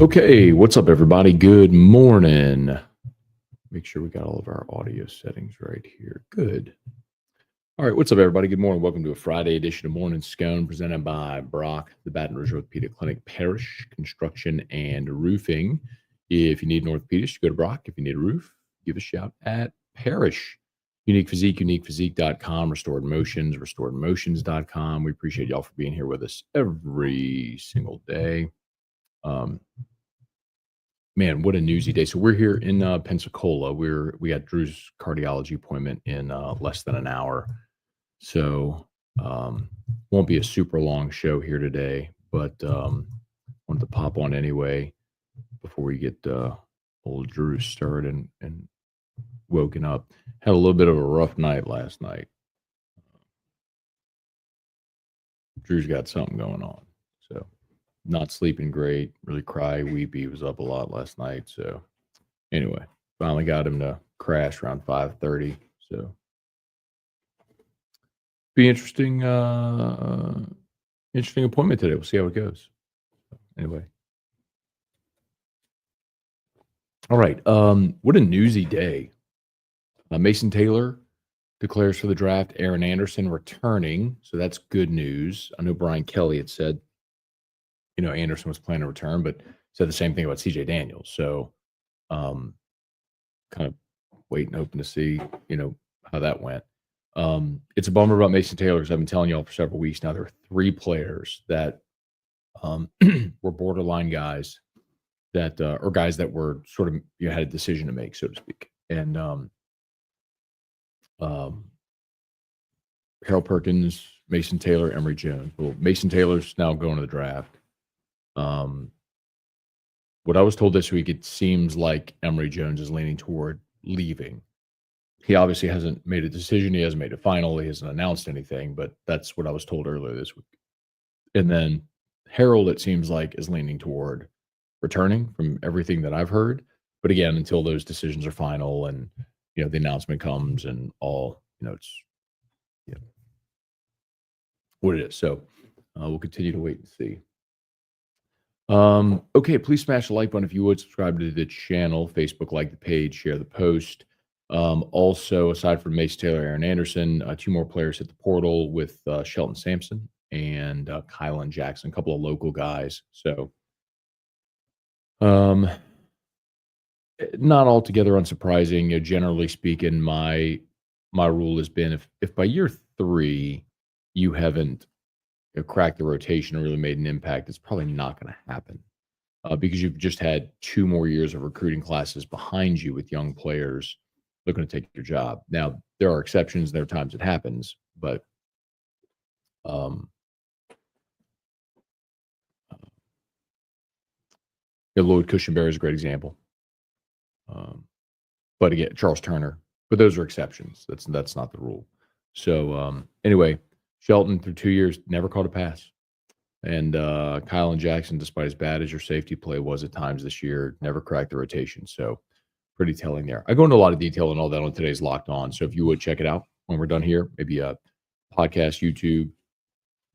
Okay, what's up, everybody? Good morning. Make sure we got all of our audio settings right here. Good. All right, what's up, everybody? Good morning. Welcome to a Friday edition of Morning Scone presented by Brock, the Baton Rouge Orthopedic Clinic, Parish Construction and Roofing. If you need an orthopedist, go to Brock. If you need a roof, give a shout at Parish. Unique Physique, uniquephysique.com, Restored Motions, restoredmotions.com. We appreciate y'all for being here with us every single day. Man, what a newsy day. So we're here in Pensacola. We got Drew's cardiology appointment in less than an hour. So won't be a super long show here today, but wanted to pop on anyway before we get old Drew started and woken up. Had a little bit of a rough night last night. Drew's got something going on. So not sleeping great, really cry, weepy. Was up a lot last night. So anyway, finally got him to crash around 5:30. So be interesting appointment today. We'll see how it goes. Anyway. All right. What a newsy day. Mason Taylor declares for the draft. Aaron Anderson returning. So that's good news. I know Brian Kelly had said, Anderson was planning to return, but said the same thing about CJ Daniels. So kind of waiting, hoping to see, how that went. It's a bummer about Mason Taylor, because I've been telling y'all for several weeks now. There are 3 players that were borderline guys that, or guys that were sort of, had a decision to make, so to speak. And Harold Perkins, Mason Taylor, Emory Jones. Well, Mason Taylor's now going to the draft. What I was told this week, it seems like Emory Jones is leaning toward leaving. He obviously hasn't made a decision. He hasn't made a final. He hasn't announced anything, but that's what I was told earlier this week. And then Harold, it seems like, is leaning toward returning from everything that I've heard. But again, until those decisions are final and, the announcement comes and all, it's what it is. So we'll continue to wait and see. Okay, please smash the like button if you would. Subscribe to the channel, Facebook, like the page, share the post. Also, aside from Mace Taylor, Aaron Anderson, 2 more players hit the portal with Shelton Sampson and Kylan Jackson, a couple of local guys. So not altogether unsurprising. Generally speaking, my rule has been if by year 3 you haven't cracked the rotation and really made an impact, it's probably not going to happen because you've just had 2 more years of recruiting classes behind you with young players looking to take your job. Now, there are exceptions. There are times it happens, but Lloyd Cushenberry is a great example. But again, Charles Turner. But those are exceptions. That's not the rule. So anyway, Shelton through 2 years never caught a pass. And Kylan Jackson, despite as bad as your safety play was at times this year, never cracked the rotation. So pretty telling there. I go into a lot of detail and all that on today's Locked On. So if you would check it out when we're done here, maybe a podcast, YouTube,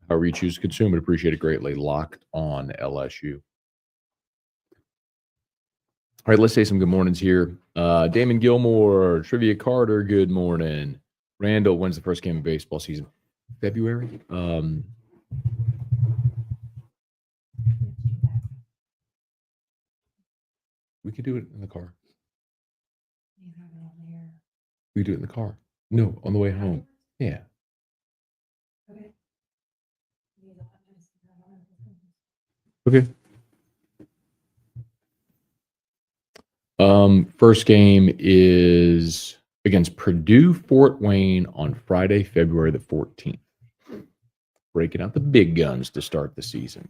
however you choose to consume it, appreciate it greatly. Locked On LSU. All right, let's say some good mornings here. Damon Gilmore, Trivia Carter, good morning. Randall, when's the first game of baseball season? February? We could do it in the car. We could do it in the car. No, on the way home. Yeah. Okay. First game is against Purdue Fort Wayne on Friday, February the 14th. Breaking out the big guns to start the season.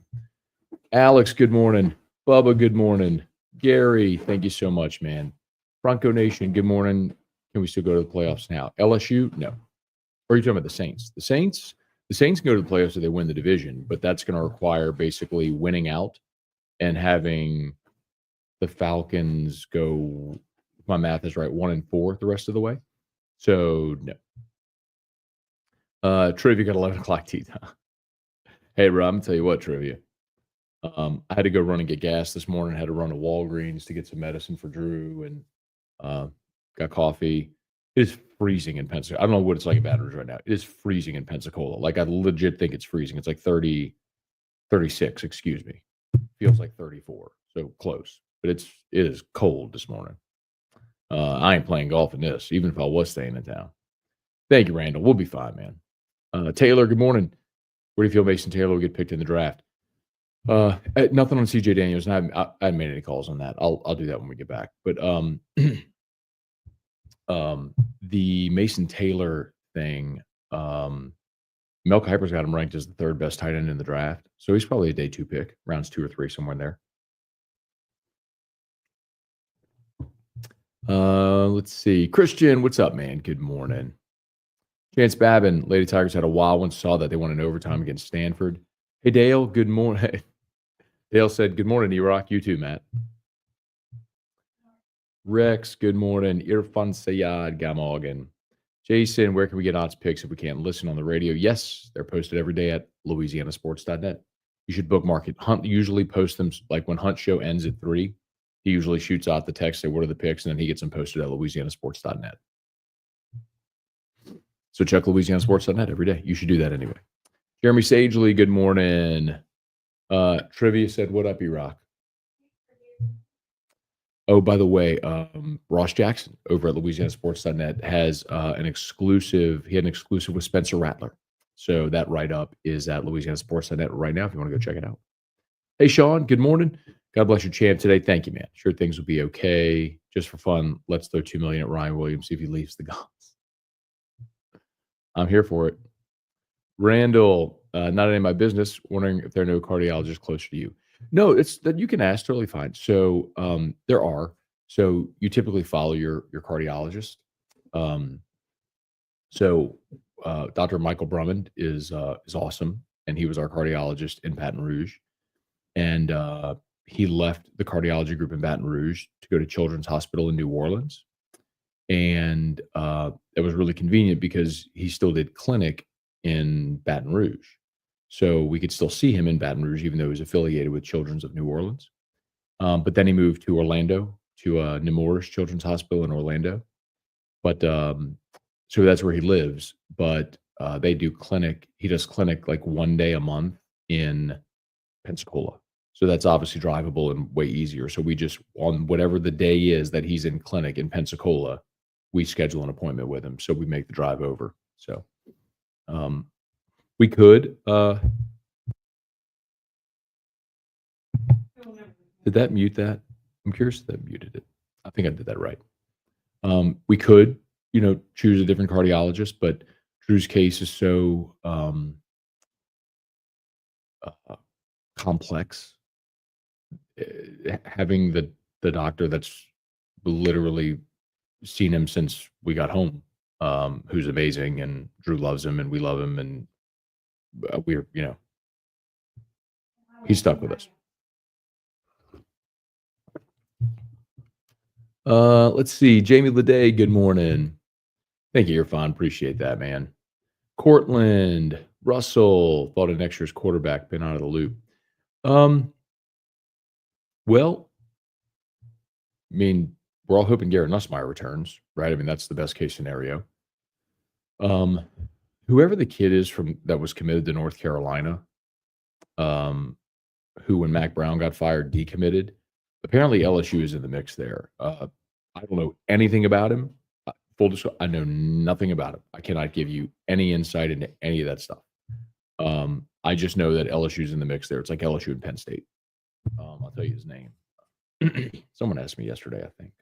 Alex, good morning. Bubba, good morning. Gary, thank you so much, man. Bronco Nation, good morning. Can we still go to the playoffs now? LSU? No. Or are you talking about the Saints? The Saints can go to the playoffs if they win the division, but that's going to require basically winning out and having the Falcons go, if my math is right, 1-4 the rest of the way. So, no. Trivia got 11 o'clock tea time. Hey, bro, I'm going to tell you what, Trivia. I had to go run and get gas this morning. Had to run to Walgreens to get some medicine for Drew, and uh, got coffee. It is freezing in Pensacola. I don't know what it's like in Baton Rouge right now. It is freezing in Pensacola. Like, I legit think it's freezing. It's like 30, 36. Excuse me. Feels like 34. So close, but it is cold this morning. I ain't playing golf in this, even if I was staying in town. Thank you, Randall. We'll be fine, man. Taylor, good morning. Where do you feel Mason Taylor will get picked in the draft? Nothing on CJ Daniels. And I haven't made any calls on that. I'll do that when we get back. But the Mason Taylor thing, Mel Kiper's got him ranked as the third best tight end in the draft. So he's probably a day 2 pick, rounds 2 or 3, somewhere in there. Let's see. Christian, what's up, man? Good morning. Chance Babin, Lady Tigers had a wild one. Saw that they won in overtime against Stanford. Hey, Dale, good morning. Dale said, good morning, E-Rock. You too, Matt. Rex, good morning. Irfan Sayad, Gamogan. Jason, where can we get odds picks if we can't listen on the radio? Yes, they're posted every day at louisianasports.net. You should bookmark it. Hunt usually posts them, like when Hunt's show ends at 3, he usually shoots out the text, say, what are the picks? And then he gets them posted at louisianasports.net. So check louisianasports.net every day. You should do that anyway. Jeremy Sagely, good morning. Trivia said, what up, E-Rock? Oh, by the way, Ross Jackson over at louisianasports.net has an exclusive. He had an exclusive with Spencer Rattler. So that write-up is at louisianasports.net right now if you want to go check it out. Hey, Sean, good morning. God bless your champ today. Thank you, man. Sure things will be okay. Just for fun, let's throw $2 million at Ryan Williams, see if he leaves the Goths. I'm here for it. Randall, not any of my business, wondering if there are no cardiologists closer to you. No, it's that you can ask, totally fine. So there are. So you typically follow your cardiologist. So Dr. Michael Brummond is awesome, and he was our cardiologist in Baton Rouge, and he left the cardiology group in Baton Rouge to go to Children's Hospital in New Orleans, and it was really convenient because he still did clinic in Baton Rouge. So we could still see him in Baton Rouge, even though he was affiliated with Children's of New Orleans. But then he moved to Orlando, to Nemours Children's Hospital in Orlando. But so that's where he lives. But they do clinic. He does clinic like 1 day a month in Pensacola. So that's obviously drivable and way easier. So we just, on whatever the day is that he's in clinic in Pensacola, we schedule an appointment with him. So we make the drive over. So we could. Did that mute that? I'm curious if that muted it. I think I did that right. We could, choose a different cardiologist, but Drew's case is so complex. Having the doctor that's literally seen him since we got home, who's amazing, and Drew loves him, and we love him, and we're, he's stuck with us. Let's see. Jamie Leday, good morning. Thank you, Irfan. Appreciate that, man. Cortland, Russell, thought of next year's quarterback, been out of the loop. Well, I mean, we're all hoping Garrett Nussmeier returns, right? I mean, that's the best case scenario. Whoever the kid is that was committed to North Carolina, who, when Mac Brown got fired, decommitted. Apparently, LSU is in the mix there. I don't know anything about him. Full disclosure, I know nothing about him. I cannot give you any insight into any of that stuff. I just know that LSU is in the mix there. It's like LSU and Penn State. I'll tell you his name. Someone asked me yesterday, I think.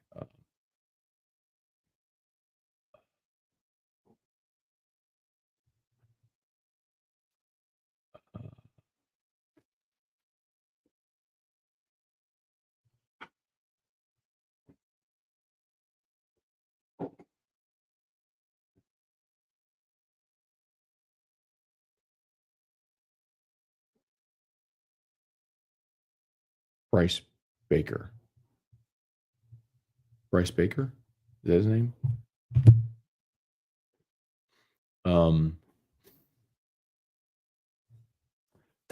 Bryce Baker. Bryce Baker? Is that his name?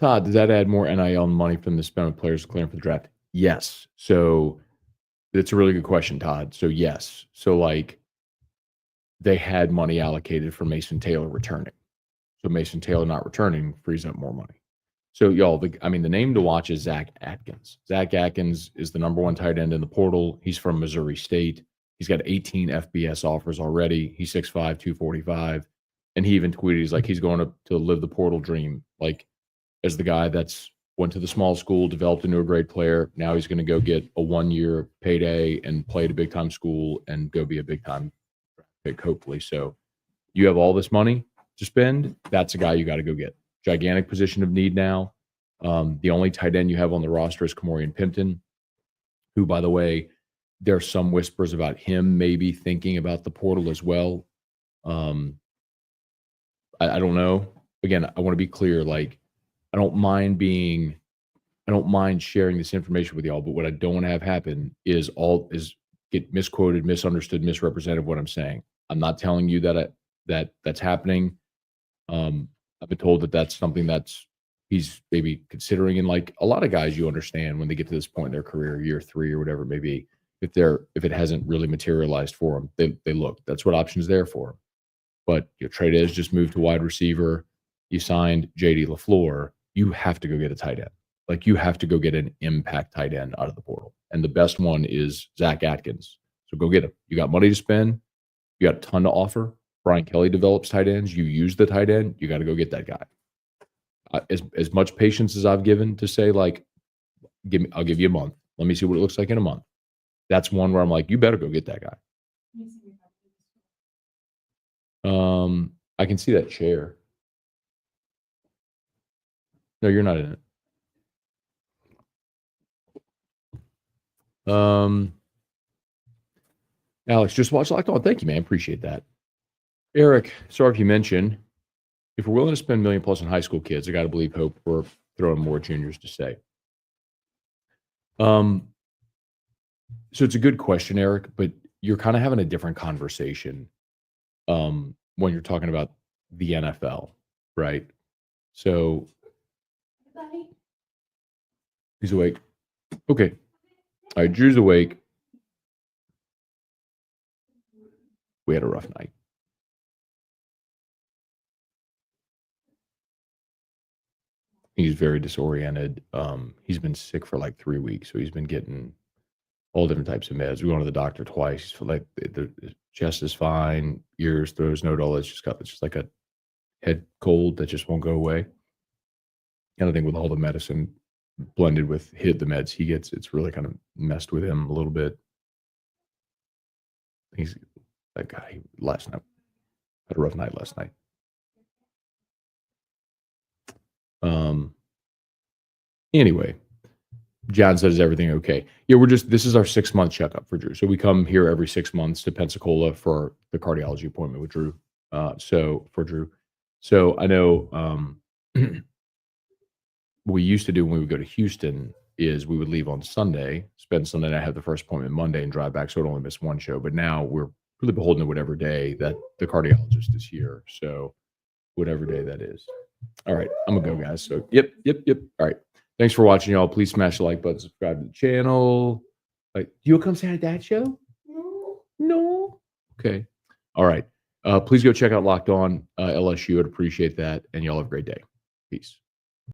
Todd, does that add more NIL money from the spend with players clearing for the draft? Yes. So it's a really good question, Todd. So yes. So like they had money allocated for Mason Taylor returning. So Mason Taylor not returning frees up more money. So y'all, the name to watch is Zach Atkins. Zach Atkins is the number one tight end in the portal. He's from Missouri State. He's got 18 FBS offers already. He's 6'5", 245. And he even tweeted, he's like, he's going to live the portal dream. Like, as the guy that's went to the small school, developed into a great player. Now he's going to go get a 1-year payday and play at a big time school and go be a big time pick, hopefully. So you have all this money to spend. That's a guy you got to go get. Gigantic position of need now. The only tight end you have on the roster is Kamorian Pimpton, who, by the way, there's some whispers about him maybe thinking about the portal as well. I don't know. Again, I want to be clear. Like, I don't mind sharing this information with y'all, but what I don't want to have happen is get misquoted, misunderstood, misrepresented what I'm saying. I'm not telling you that's happening. I've been told that that's something he's maybe considering, and like a lot of guys, you understand when they get to this point in their career, year 3 or whatever it may be, if it hasn't really materialized for them, they look. That's what options there for. But your trade is just moved to wide receiver. You signed JD LaFleur. You have to go get a tight end. Like, you have to go get an impact tight end out of the portal. And the best one is Zach Atkins. So go get him. You got money to spend. You got a ton to offer. Brian Kelly develops tight ends. You use the tight end. You got to go get that guy. As much patience as I've given to say, like, I'll give you a month. Let me see what it looks like in a month. That's one where I'm like, you better go get that guy. I can see that chair. No, you're not in it. Alex, just watch Locked On. Thank you, man. Appreciate that. Eric, sorry if you mentioned, if we're willing to spend $1 million plus on high school kids, I got to believe hope we're throwing more juniors to stay. So it's a good question, Eric, but you're kind of having a different conversation when you're talking about the NFL, right? So he's awake. Okay. All right, Drew's awake. We had a rough night. He's very disoriented. He's been sick for like 3 weeks, so he's been getting all different types of meds. We went to the doctor twice. He's like the chest is fine, ears, throat, nose, all. It's just like a head cold that just won't go away. And I think with all the medicine blended with the meds he gets, it's really kind of messed with him a little bit. He's that guy last night had a rough night last night. Anyway, John says, is everything okay? Yeah, this is our 6-month checkup for Drew. So we come here every 6 months to Pensacola for the cardiology appointment with Drew. For Drew. So I know what we used to do when we would go to Houston is we would leave on Sunday, spend Sunday night, have the first appointment Monday and drive back. So we'd only miss one show. But now we're really beholden to whatever day that the cardiologist is here. So whatever day that is. All right, I'm gonna go, guys. So yep. All right. Thanks for watching, y'all. Please smash the like button, subscribe to the channel. Like, you'll come say at that show? No. Okay. All right. Please go check out Locked On LSU. I'd appreciate that. And y'all have a great day. Peace.